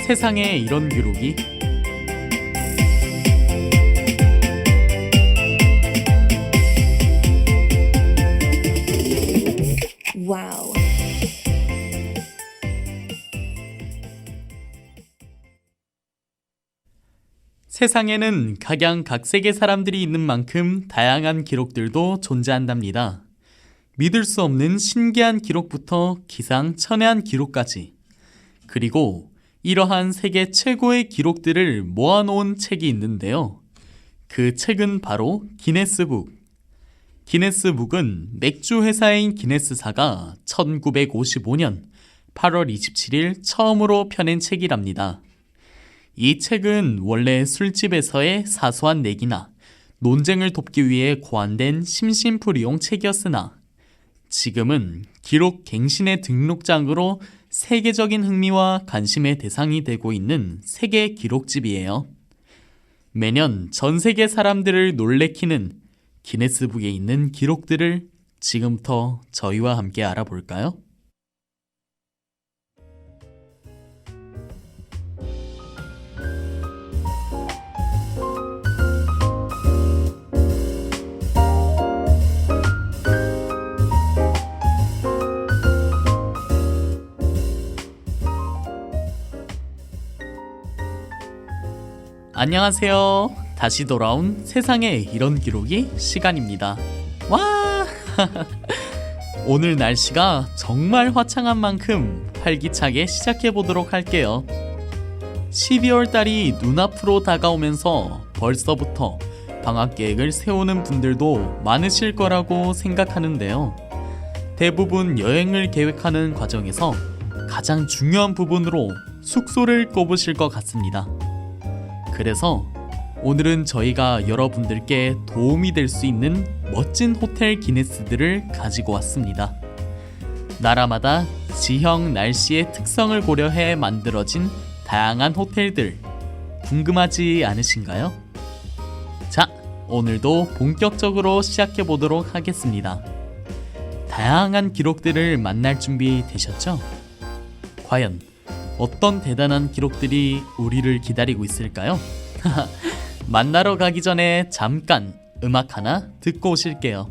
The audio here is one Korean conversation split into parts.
세상에 이런 기록이 와우. 세상에는 각양각색의 사람들이 있는 만큼 다양한 기록들도 존재한답니다. 믿을 수 없는 신기한 기록부터 기상천외한 기록까지, 그리고 이러한 세계 최고의 기록들을 모아놓은 책이 있는데요. 그 책은 바로 기네스북. 기네스북은 맥주 회사인 기네스사가 1955년 8월 27일 처음으로 펴낸 책이랍니다. 이 책은 원래 술집에서의 사소한 내기나 논쟁을 돕기 위해 고안된 심심풀이용 책이었으나 지금은 기록 갱신의 등록장으로 세계적인 흥미와 관심의 대상이 되고 있는 세계 기록집이에요. 매년 전 세계 사람들을 놀래키는 기네스북에 있는 기록들을 지금부터 저희와 함께 알아볼까요? 안녕하세요. 다시 돌아온 세상에 이런 기록이 시간입니다. 와! 오늘 날씨가 정말 화창한 만큼 활기차게 시작해 보도록 할게요. 12월 달이 눈앞으로 다가오면서 벌써부터 방학 계획을 세우는 분들도 많으실 거라고 생각하는데요. 대부분 여행을 계획하는 과정에서 가장 중요한 부분으로 숙소를 꼽으실 것 같습니다. 그래서 오늘은 저희가 여러분들께 도움이 될 수 있는 멋진 호텔 기네스들을 가지고 왔습니다. 나라마다 지형, 날씨의 특성을 고려해 만들어진 다양한 호텔들, 궁금하지 않으신가요? 자, 오늘도 본격적으로 시작해 보도록 하겠습니다. 다양한 기록들을 만날 준비 되셨죠? 과연 어떤 대단한 기록들이 우리를 기다리고 있을까요? 만나러 가기 전에 잠깐 음악 하나 듣고 오실게요.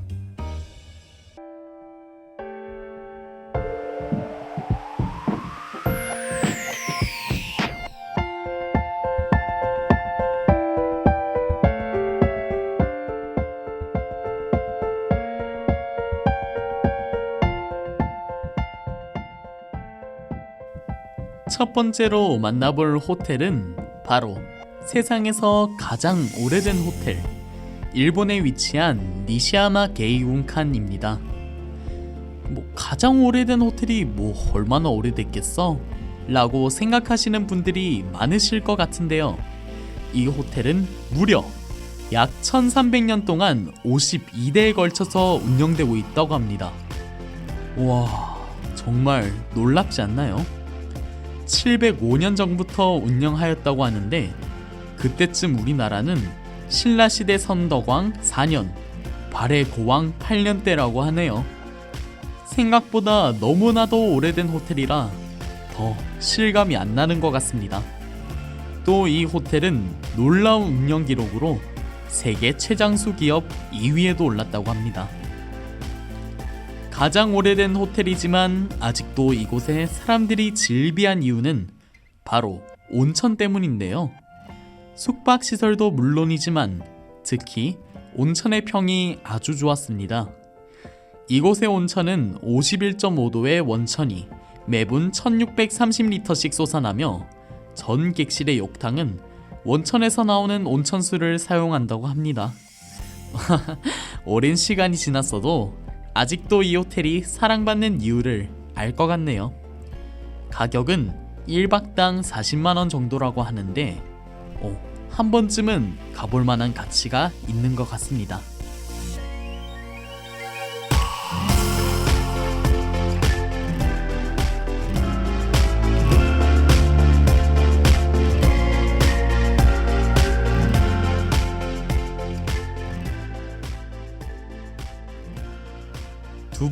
첫 번째로 만나볼 호텔은 바로 세상에서 가장 오래된 호텔, 일본에 위치한 니시야마 게이운칸입니다. 가장 오래된 호텔이 얼마나 오래됐겠어? 라고 생각하시는 분들이 많으실 것 같은데요. 이 호텔은 무려 약 1300년 동안 52대에 걸쳐서 운영되고 있다고 합니다. 와, 정말 놀랍지 않나요? 705년 전부터 운영하였다고 하는데 그때쯤 우리나라는 신라시대 선덕왕 4년, 발해 고왕 8년 때라고 하네요. 생각보다 너무나도 오래된 호텔이라 더 실감이 안 나는 것 같습니다. 또 이 호텔은 놀라운 운영 기록으로 세계 최장수 기업 2위에도 올랐다고 합니다. 가장 오래된 호텔이지만 아직도 이곳에 사람들이 즐비한 이유는 바로 온천 때문인데요. 숙박시설도 물론이지만 특히 온천의 평이 아주 좋았습니다. 이곳의 온천은 51.5도의 원천이 매분 1630리터씩 솟아나며 전 객실의 욕탕은 원천에서 나오는 온천수를 사용한다고 합니다. 오랜 시간이 지났어도 아직도 이 호텔이 사랑받는 이유를 알 것 같네요. 가격은 1박당 40만원 정도라고 하는데 한 번쯤은 가볼 만한 가치가 있는 것 같습니다.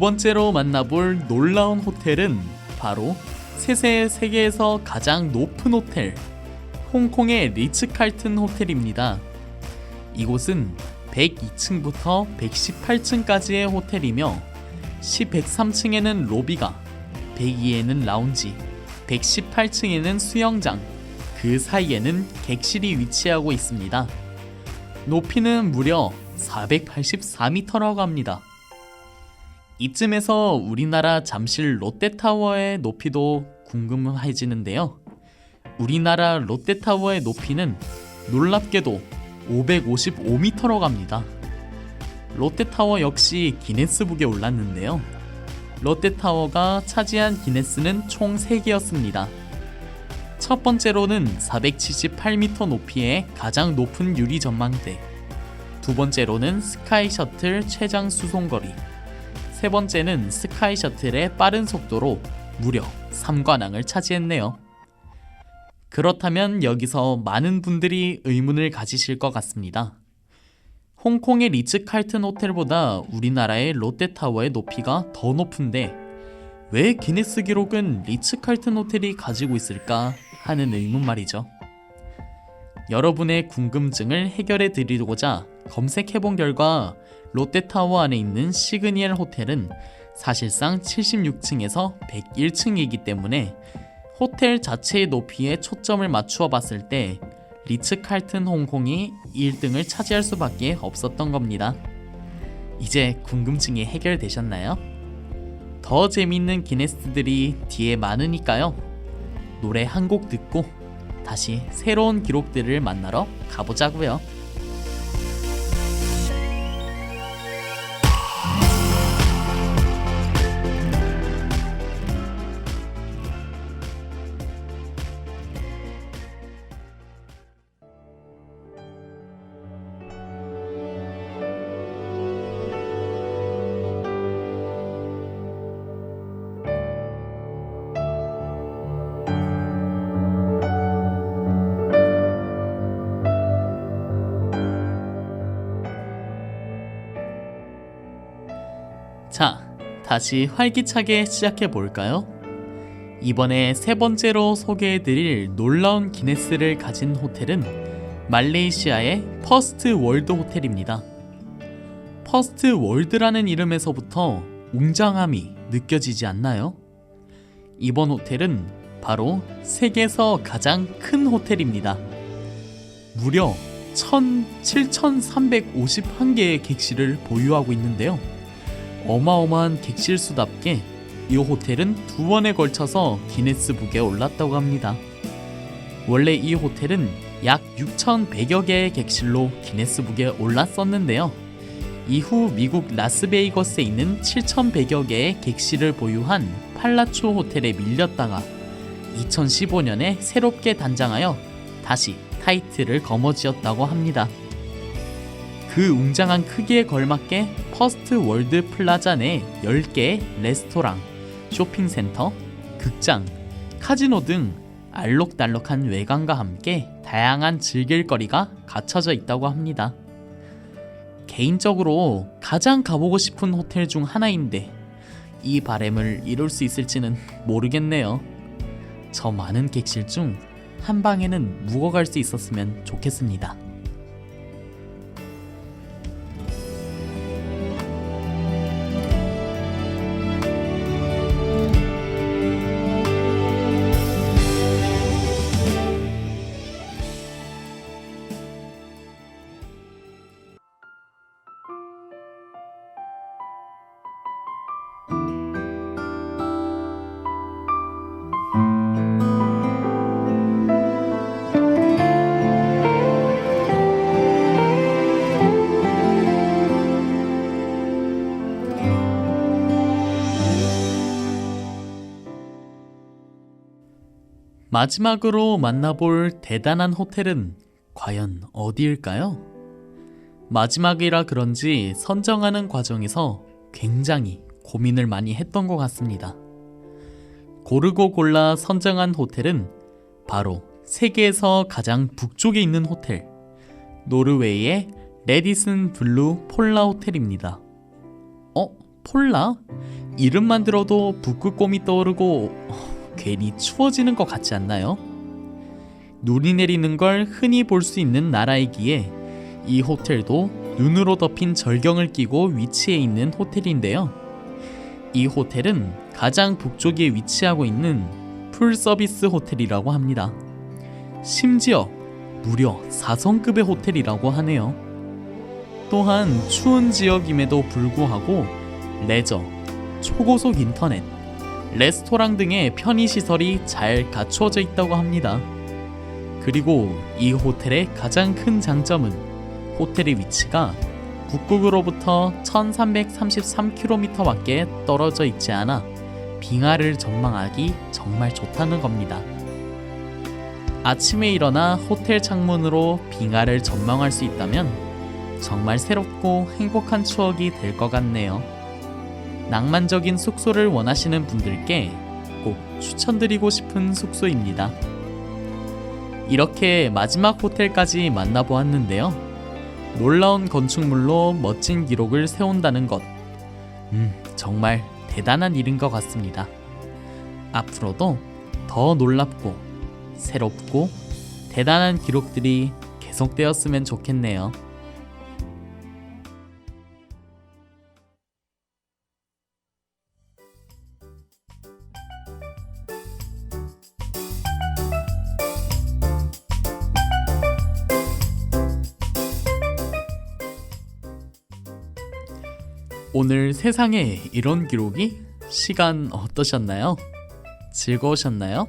두 번째로 만나볼 놀라운 호텔은 바로 세계에서 가장 높은 호텔, 홍콩의 리츠칼튼 호텔입니다. 이곳은 102층부터 118층까지의 호텔이며 103층에는 로비가, 102에는 라운지, 118층에는 수영장, 그 사이에는 객실이 위치하고 있습니다. 높이는 무려 484m라고 합니다. 이쯤에서 우리나라 잠실 롯데타워의 높이도 궁금해지는데요. 우리나라 롯데타워의 높이는 놀랍게도 555m라고 합니다. 롯데타워 역시 기네스북에 올랐는데요. 롯데타워가 차지한 기네스는 총 3개였습니다. 첫 번째로는 478m 높이의 가장 높은 유리 전망대, 두 번째로는 스카이 셔틀 최장 수송거리, 세 번째는 스카이 셔틀의 빠른 속도로 무려 3관왕을 차지했네요. 그렇다면 여기서 많은 분들이 의문을 가지실 것 같습니다. 홍콩의 리츠칼튼 호텔보다 우리나라의 롯데타워의 높이가 더 높은데 왜 기네스 기록은 리츠칼튼 호텔이 가지고 있을까 하는 의문 말이죠. 여러분의 궁금증을 해결해 드리고자 검색해본 결과 롯데타워 안에 있는 시그니엘 호텔은 사실상 76층에서 101층이기 때문에 호텔 자체의 높이에 초점을 맞추어 봤을 때 리츠칼튼 홍콩이 1등을 차지할 수밖에 없었던 겁니다. 이제 궁금증이 해결되셨나요? 더 재밌는 기네스들이 뒤에 많으니까요. 노래 한 곡 듣고 다시 새로운 기록들을 만나러 가보자고요. 자, 다시 활기차게 시작해 볼까요? 이번에 세 번째로 소개해드릴 놀라운 기네스를 가진 호텔은 말레이시아의 퍼스트 월드 호텔입니다. 퍼스트 월드라는 이름에서부터 웅장함이 느껴지지 않나요? 이번 호텔은 바로 세계에서 가장 큰 호텔입니다. 무려 7,351개의 객실을 보유하고 있는데요. 어마어마한 객실 수답게 이 호텔은 2번에 걸쳐서 기네스북에 올랐다고 합니다. 원래 이 호텔은 약 6,100여 개의 객실로 기네스북에 올랐었는데요. 이후 미국 라스베이거스에 있는 7,100여 개의 객실을 보유한 팔라초 호텔에 밀렸다가 2015년에 새롭게 단장하여 다시 타이틀을 거머쥐었다고 합니다. 그 웅장한 크기에 걸맞게 퍼스트 월드 플라자 내 10개의 레스토랑, 쇼핑센터, 극장, 카지노 등 알록달록한 외관과 함께 다양한 즐길거리가 갖춰져 있다고 합니다. 개인적으로 가장 가보고 싶은 호텔 중 하나인데 이 바람을 이룰 수 있을지는 모르겠네요. 저 많은 객실 중 한 방에는 묵어갈 수 있었으면 좋겠습니다. 마지막으로 만나볼 대단한 호텔은 과연 어디일까요? 마지막이라 그런지 선정하는 과정에서 굉장히 고민을 많이 했던 것 같습니다. 고르고 골라 선정한 호텔은 바로 세계에서 가장 북쪽에 있는 호텔, 노르웨이의 레디슨 블루 폴라 호텔입니다. 폴라? 이름만 들어도 북극곰이 떠오르고 괜히 추워지는 것 같지 않나요? 눈이 내리는 걸 흔히 볼 수 있는 나라이기에 이 호텔도 눈으로 덮인 절경을 끼고 위치해 있는 호텔인데요. 이 호텔은 가장 북쪽에 위치하고 있는 풀서비스 호텔이라고 합니다. 심지어 무려 4성급의 호텔이라고 하네요. 또한 추운 지역임에도 불구하고 레저, 초고속 인터넷, 레스토랑 등의 편의시설이 잘 갖추어져 있다고 합니다. 그리고 이 호텔의 가장 큰 장점은 호텔의 위치가 북극으로부터 1333km밖에 떨어져 있지 않아 빙하를 전망하기 정말 좋다는 겁니다. 아침에 일어나 호텔 창문으로 빙하를 전망할 수 있다면 정말 새롭고 행복한 추억이 될 것 같네요. 낭만적인 숙소를 원하시는 분들께 꼭 추천드리고 싶은 숙소입니다. 이렇게 마지막 호텔까지 만나보았는데요. 놀라운 건축물로 멋진 기록을 세운다는 것, 정말 대단한 일인 것 같습니다. 앞으로도 더 놀랍고 새롭고 대단한 기록들이 계속되었으면 좋겠네요. 오늘 세상에 이런 기록이? 시간 어떠셨나요? 즐거우셨나요?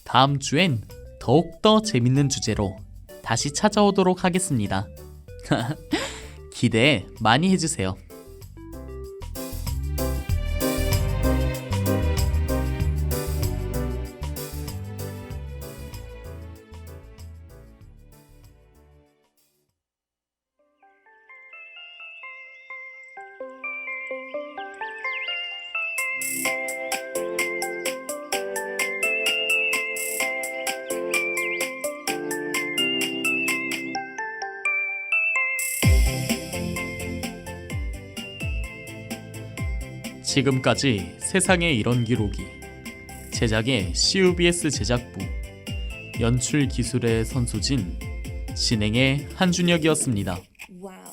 다음 주엔 더욱더 재밌는 주제로 다시 찾아오도록 하겠습니다. 기대 많이 해주세요. 지금까지 세상에 이런 기록이 제작의 CUBS 제작부, 연출 기술의 선수진, 진행의 한준혁이었습니다. Wow.